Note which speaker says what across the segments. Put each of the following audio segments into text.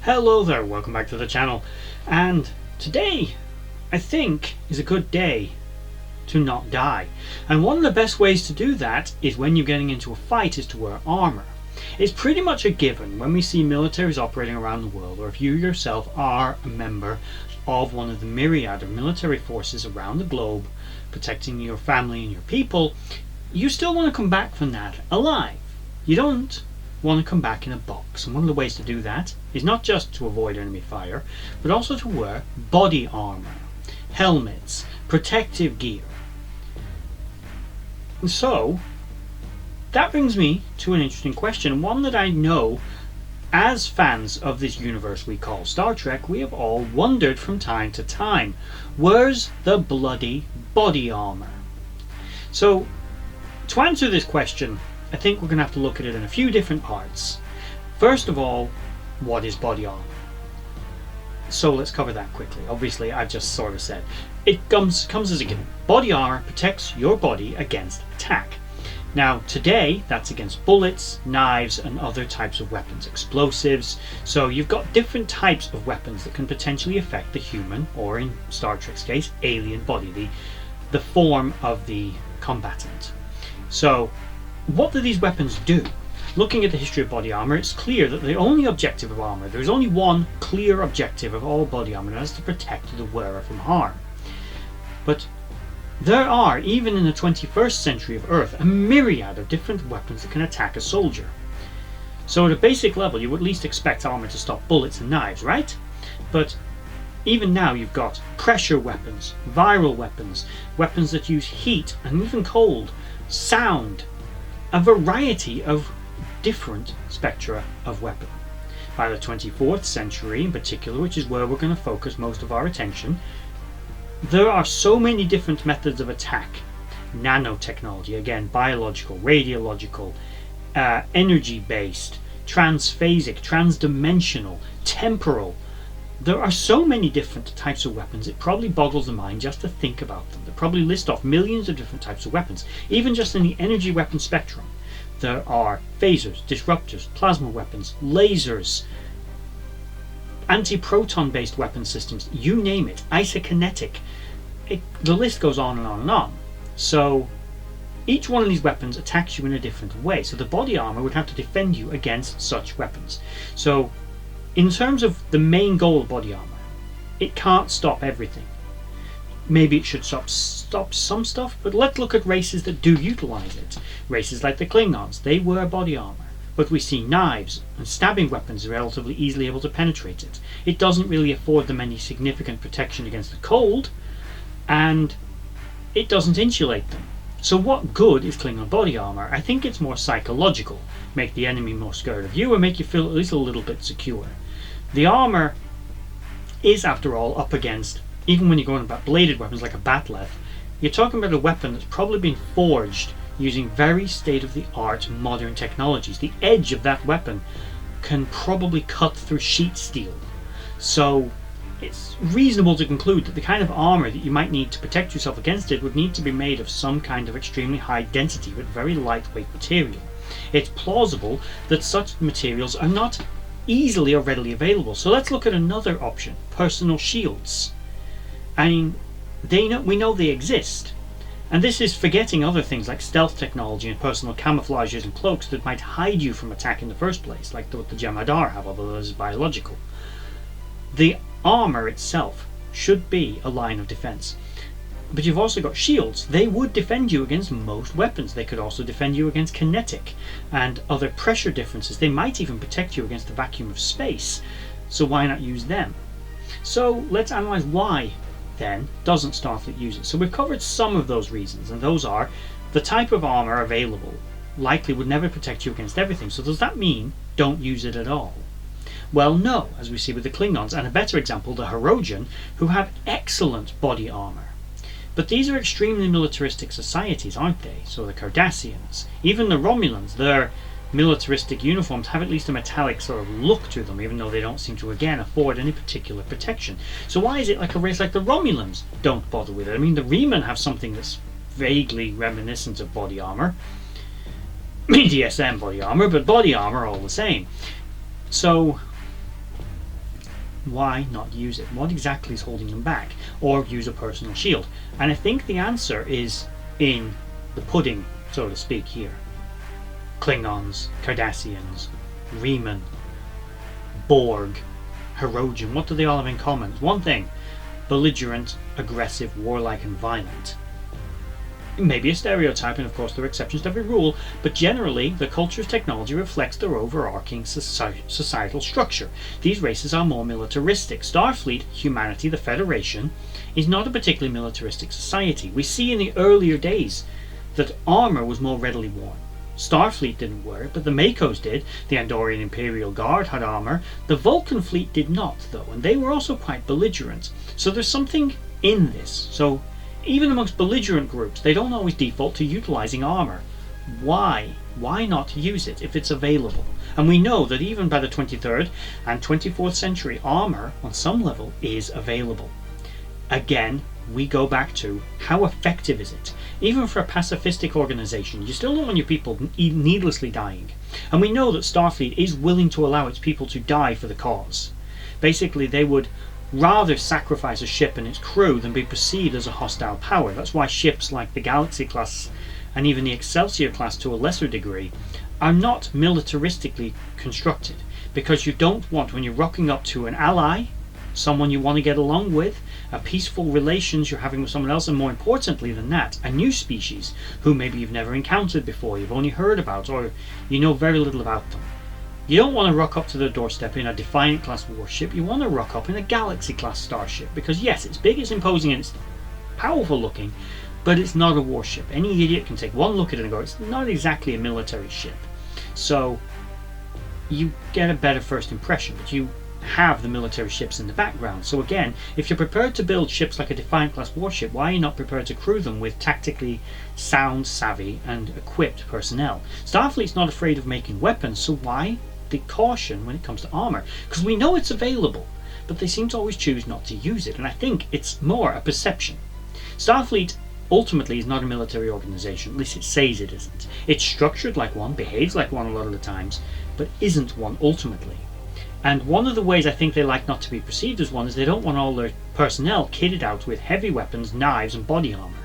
Speaker 1: Hello there, welcome back to the channel. And today, I think, is a good day to not die. And one of the best ways to do that is when you're getting into a fight is to wear armour. It's pretty much a given when we see militaries operating around the world, or if you yourself are a member of one of the myriad of military forces around the globe protecting your family and your people, you still want to come back from that alive. You don't want to come back in a box, and one of the ways to do that is not just to avoid enemy fire, but also to wear body armour, helmets, protective gear. And so that brings me to an interesting question, one that I know as fans of this universe we call Star Trek, we have all wondered from time to time. Where's the bloody body armour? So to answer this question, I think we're going to have to look at it in a few different parts. First of all, what is body armor? So let's cover that quickly. Obviously, I've just sort of said it comes as a given. Body armor protects your body against attack. Now, today, that's against bullets, knives, and other types of weapons, explosives. So you've got different types of weapons that can potentially affect the human, or in Star Trek's case, alien body, the form of the combatant. So what do these weapons do? Looking at the history of body armor, it's clear that the only objective of armor, there's only one clear objective of all body armor, and that's to protect the wearer from harm. But there are, even in the 21st century of Earth, a myriad of different weapons that can attack a soldier. So at a basic level, you would at least expect armor to stop bullets and knives, right? But even now you've got pressure weapons, viral weapons, weapons that use heat and even cold, sound, a variety of different spectra of weapon. By the 24th century in particular, which is where we're going to focus most of our attention, there are so many different methods of attack. Nanotechnology, again, biological, radiological, energy-based, transphasic, transdimensional, temporal. There are so many different types of weapons, it probably boggles the mind just to think about them. They probably list off millions of different types of weapons. Even just in the energy weapon spectrum, there are phasers, disruptors, plasma weapons, lasers, anti-proton based weapon systems, you name it, isokinetic. The list goes on and on and on. So each one of these weapons attacks you in a different way. So the body armor would have to defend you against such weapons. So in terms of the main goal of body armor, it can't stop everything. Maybe it should stop some stuff, but let's look at races that do utilize it. Races like the Klingons, they wear body armor, but we see knives and stabbing weapons relatively easily able to penetrate it. It doesn't really afford them any significant protection against the cold, and it doesn't insulate them. So what good is Klingon body armor? I think it's more psychological. Make the enemy more scared of you, or make you feel at least a little bit secure. The armor is, after all, up against, even when you're going about bladed weapons like a bat'leth, you're talking about a weapon that's probably been forged using very state-of-the-art modern technologies. The edge of that weapon can probably cut through sheet steel. So it's reasonable to conclude that the kind of armor that you might need to protect yourself against it would need to be made of some kind of extremely high density but very lightweight material. It's plausible that such materials are not easily or readily available. So let's look at another option, personal shields. I mean, we know they exist, and this is forgetting other things like stealth technology and personal camouflages and cloaks that might hide you from attack in the first place, like what the Jem'Hadar have, although this is biological. The armor itself should be a line of defense, but you've also got shields. They would defend you against most weapons. They could also defend you against kinetic and other pressure differences. They might even protect you against the vacuum of space, so why not use them? So let's analyze why then doesn't Starfleet use it. So we've covered some of those reasons, and those are the type of armor available likely would never protect you against everything. So does that mean don't use it at all? Well, no, as we see with the Klingons, and a better example, the Hirogen, who have excellent body armor. But these are extremely militaristic societies, aren't they? So the Cardassians, even the Romulans, their militaristic uniforms have at least a metallic sort of look to them, even though they don't seem to again afford any particular protection. So why is it like a race like the Romulans don't bother with it? I mean, the Reman have something that's vaguely reminiscent of body armor, BDSM body armor, but body armor all the same. So why not use it? What exactly is holding them back? Or use a personal shield? And I think the answer is in the pudding, so to speak, here. Klingons, Cardassians, Riemann, Borg, Hirogen, what do they all have in common? One thing: belligerent, aggressive, warlike and violent. It may be a stereotype, and of course there are exceptions to every rule, but generally the culture of technology reflects their overarching societal structure. These races are more militaristic. Starfleet, humanity, the Federation, is not a particularly militaristic society. We see in the earlier days that armour was more readily worn. Starfleet didn't wear it, but the Makos did. The Andorian Imperial Guard had armour. The Vulcan fleet did not, though, and they were also quite belligerent. So there's something in this. So even amongst belligerent groups, they don't always default to utilising armour. Why? Why not use it if it's available? And we know that even by the 23rd and 24th century, armour, on some level, is available. Again, we go back to how effective is it? Even for a pacifistic organisation, you still don't want your people needlessly dying. And we know that Starfleet is willing to allow its people to die for the cause. Basically, they would rather sacrifice a ship and its crew than be perceived as a hostile power. That's why ships like the Galaxy class and even the Excelsior class to a lesser degree are not militaristically constructed, because you don't want, when you're rocking up to an ally, someone you want to get along with, a peaceful relations you're having with someone else, and more importantly than that, a new species who maybe you've never encountered before, you've only heard about, or you know very little about them. You don't want to rock up to their doorstep in a Defiant class warship. You want to rock up in a Galaxy class starship, because yes, it's big, it's imposing, and it's powerful looking, but it's not a warship. Any idiot can take one look at it and go, it's not exactly a military ship. So you get a better first impression, but you have the military ships in the background. So again, if you're prepared to build ships like a Defiant class warship, why are you not prepared to crew them with tactically sound, savvy and equipped personnel? Starfleet's not afraid of making weapons, so why the caution when it comes to armour? Because we know it's available, but they seem to always choose not to use it, and I think it's more a perception. Starfleet ultimately is not a military organisation, at least it says it isn't. It's structured like one, behaves like one a lot of the times, but isn't one ultimately. And one of the ways I think they like not to be perceived as one is they don't want all their personnel kitted out with heavy weapons, knives and body armour.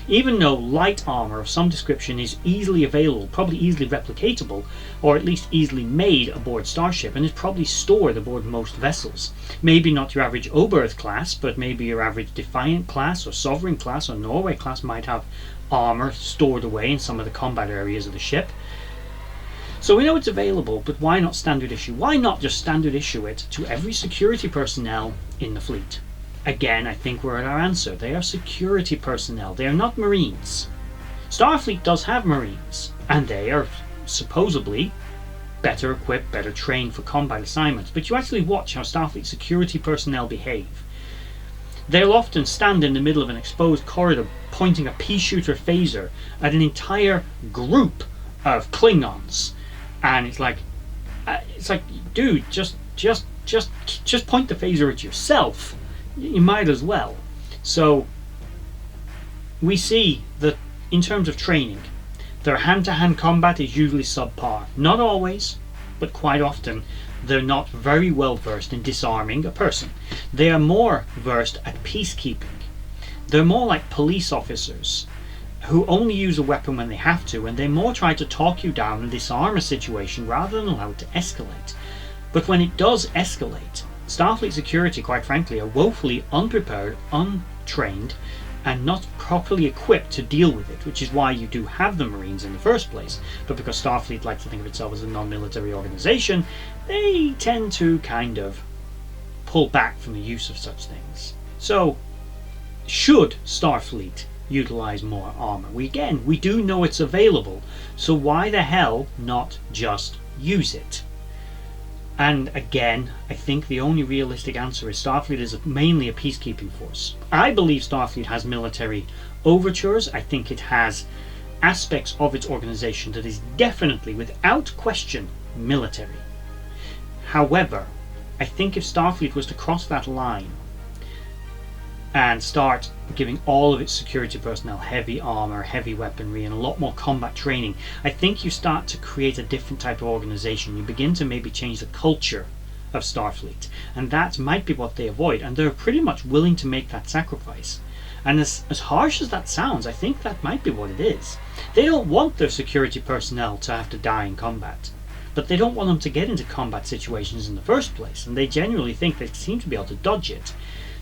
Speaker 1: Even though light armour of some description is easily available, probably easily replicatable, or at least easily made aboard Starship, and is probably stored aboard most vessels. Maybe not your average Oberth class, but maybe your average Defiant class, or Sovereign class, or Norway class might have armour stored away in some of the combat areas of the ship. So we know it's available, but why not standard issue? Why not just standard issue it to every security personnel in the fleet? Again, I think we're at our answer. They are security personnel. They are not Marines. Starfleet does have Marines, and they are supposedly better equipped, better trained for combat assignments. But you actually watch how Starfleet security personnel behave. They'll often stand in the middle of an exposed corridor pointing a pea shooter phaser at an entire group of Klingons. And it's like, dude, just point the phaser at yourself. You might as well. So we see that in terms of training, their hand-to-hand combat is usually subpar. Not always, but quite often they're not very well versed in disarming a person. They are more versed at peacekeeping. They're more like police officers who only use a weapon when they have to, and they more try to talk you down and disarm a situation rather than allow it to escalate. But when it does escalate, Starfleet security, quite frankly, are woefully unprepared, untrained, and not properly equipped to deal with it, which is why you do have the Marines in the first place. But because Starfleet likes to think of itself as a non-military organisation, they tend to kind of pull back from the use of such things. So, should Starfleet utilise more armour? We do know it's available, so why the hell not just use it? And again, I think the only realistic answer is Starfleet is mainly a peacekeeping force. I believe Starfleet has military overtures. I think it has aspects of its organisation that is definitely, without question, military. However, I think if Starfleet was to cross that line and start giving all of its security personnel heavy armour, heavy weaponry and a lot more combat training, I think you start to create a different type of organisation. You begin to maybe change the culture of Starfleet, and that might be what they avoid, and they're pretty much willing to make that sacrifice. And as harsh as that sounds, I think that might be what it is. They don't want their security personnel to have to die in combat, but they don't want them to get into combat situations in the first place, and they genuinely think they seem to be able to dodge it.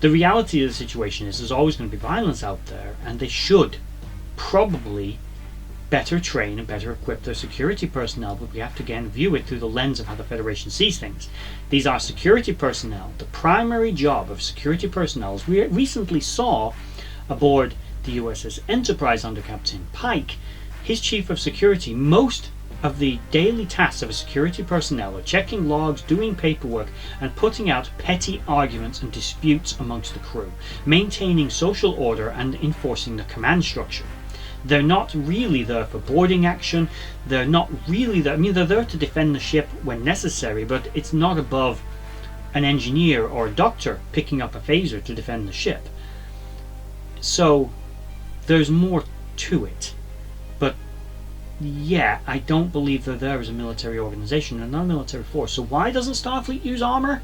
Speaker 1: The reality of the situation is there's always going to be violence out there, and they should probably better train and better equip their security personnel, but we have to again view it through the lens of how the Federation sees things. These are security personnel. The primary job of security personnel, as we recently saw aboard the USS Enterprise under Captain Pike, his chief of security, most of the daily tasks of a security personnel are checking logs, doing paperwork, and putting out petty arguments and disputes amongst the crew, maintaining social order and enforcing the command structure. They're not really there for boarding action. They're not really there. I mean, they're there to defend the ship when necessary, but it's not above an engineer or a doctor picking up a phaser to defend the ship. So there's more to it. But yeah, I don't believe they're there as a military organization. They're not a military force. So why doesn't Starfleet use armor?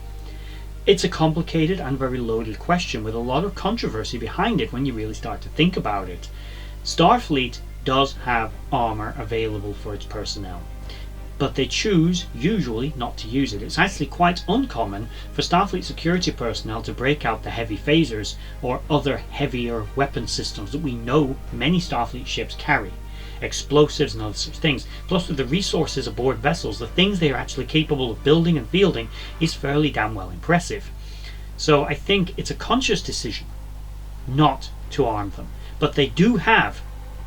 Speaker 1: It's a complicated and very loaded question with a lot of controversy behind it when you really start to think about it. Starfleet does have armor available for its personnel, but they choose usually not to use it. It's actually quite uncommon for Starfleet security personnel to break out the heavy phasers or other heavier weapon systems that we know many Starfleet ships carry, explosives and other such things. Plus, with the resources aboard vessels, the things they are actually capable of building and fielding is fairly damn well impressive. So I think it's a conscious decision not to arm them. But they do have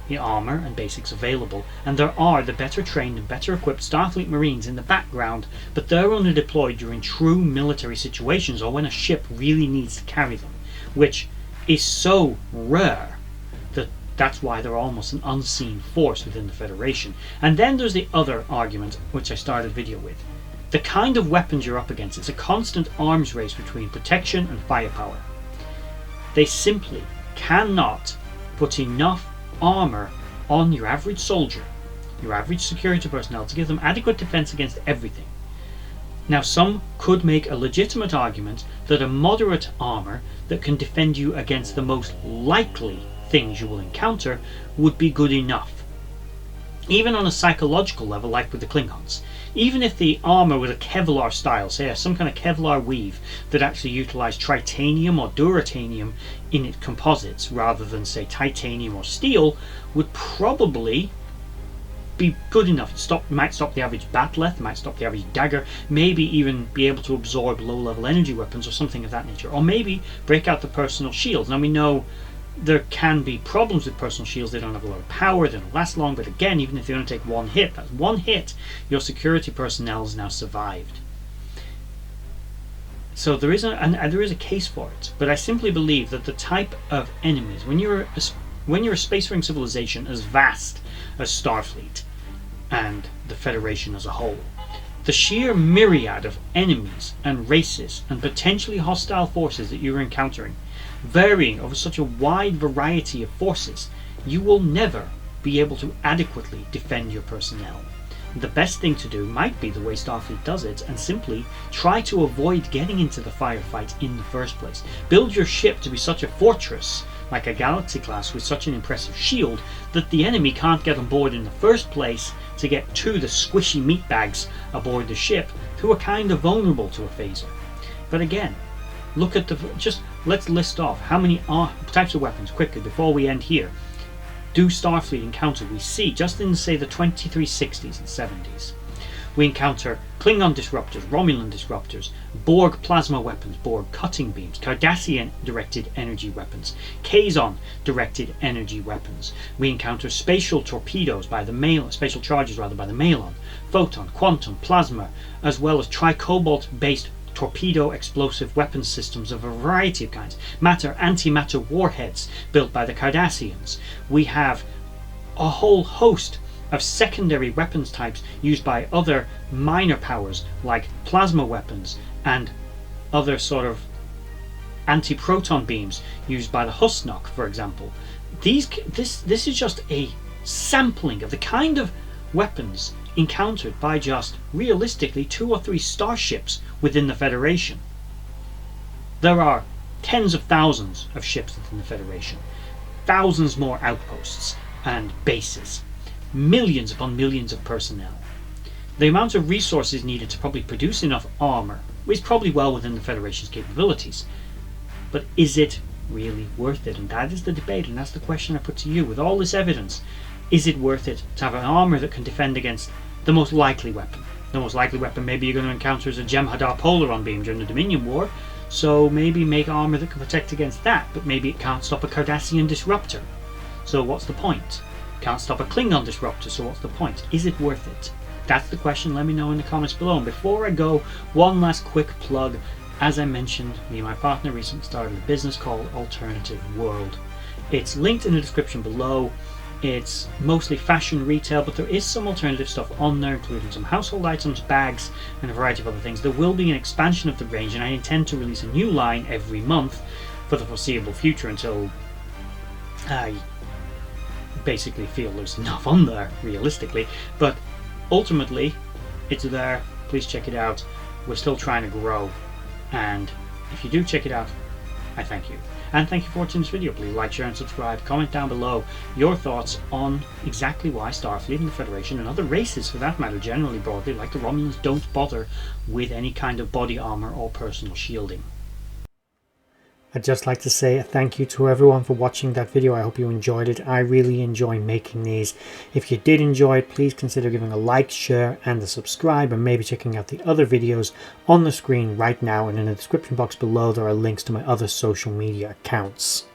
Speaker 1: the armor and basics available, and there are the better trained and better equipped Starfleet Marines in the background, but they're only deployed during true military situations or when a ship really needs to carry them, which is so rare that that's why they're almost an unseen force within the Federation. And then there's the other argument, which I started the video with. The kind of weapons you're up against, it's a constant arms race between protection and firepower. They simply cannot put enough armor on your average soldier, your average security personnel, to give them adequate defense against everything. Now, some could make a legitimate argument that a moderate armor that can defend you against the most likely things you will encounter would be good enough. Even on a psychological level, like with the Klingons. Even if the armor was a Kevlar style, say some kind of Kevlar weave that actually utilized tritanium or duratanium in its composites rather than, say, titanium or steel, would probably be good enough. It might stop the average bat'leth, might stop the average dagger, maybe even be able to absorb low-level energy weapons or something of that nature, or maybe break out the personal shields. Now, we know there can be problems with personal shields. They don't have a lot of power, they don't last long, but again, even if they only take one hit, that's one hit, your security personnel has now survived. So there is a case for it, but I simply believe that the type of enemies, when you're a spacefaring civilization as vast as Starfleet and the Federation as a whole, the sheer myriad of enemies and races and potentially hostile forces that you're encountering, varying over such a wide variety of forces, you will never be able to adequately defend your personnel. The best thing to do might be the way Starfleet does it, and simply try to avoid getting into the firefight in the first place. Build your ship to be such a fortress, like a Galaxy class with such an impressive shield, that the enemy can't get on board in the first place to get to the squishy meat bags aboard the ship, who are kind of vulnerable to a phaser. But again, look at let's list off how many types of weapons quickly before we end here do Starfleet encounter. We see just in, say, the 2360s and 70s. We encounter Klingon disruptors, Romulan disruptors, Borg plasma weapons, Borg cutting beams, Cardassian directed energy weapons, Kazon directed energy weapons. We encounter spatial torpedoes spatial charges by the Malon, photon, quantum, plasma, as well as tricobalt based torpedo explosive weapons systems of a variety of kinds, matter, antimatter warheads built by the Cardassians. We have a whole host of secondary weapons types used by other minor powers like plasma weapons and other sort of anti-proton beams used by the Husnock, for example. This is just a sampling of the kind of weapons encountered by just, realistically, 2 or 3 starships within the Federation. There are tens of thousands of ships within the Federation, thousands more outposts and bases, millions upon millions of personnel. The amount of resources needed to probably produce enough armour is probably well within the Federation's capabilities. But is it really worth it? And that is the debate, and that's the question I put to you. With all this evidence, is it worth it to have an armour that can defend against the most likely weapon? The most likely weapon maybe you're going to encounter is a Jem'Hadar Polaron beam during the Dominion War, so maybe make armour that can protect against that, but maybe it can't stop a Cardassian disruptor. So what's the point? Can't stop a Klingon disruptor, so what's the point? Is it worth it? That's the question. Let me know in the comments below. And before I go, one last quick plug. As I mentioned, me and my partner recently started a business called Alternative World. It's linked in the description below. It's mostly fashion retail, but there is some alternative stuff on there, including some household items, bags, and a variety of other things. There will be an expansion of the range, and I intend to release a new line every month for the foreseeable future until I basically feel there's enough on there, realistically. But ultimately, it's there. Please check it out. We're still trying to grow, and if you do check it out, I thank you. And thank you for watching this video. Please like, share and subscribe. Comment down below your thoughts on exactly why Starfleet and the Federation, and other races for that matter generally broadly, like the Romulans, don't bother with any kind of body armor or personal shielding. I'd just like to say a thank you to everyone for watching that video. I hope you enjoyed it. I really enjoy making these. If you did enjoy it, please consider giving a like, share and a subscribe, and maybe checking out the other videos on the screen right now, and in the description box below there are links to my other social media accounts.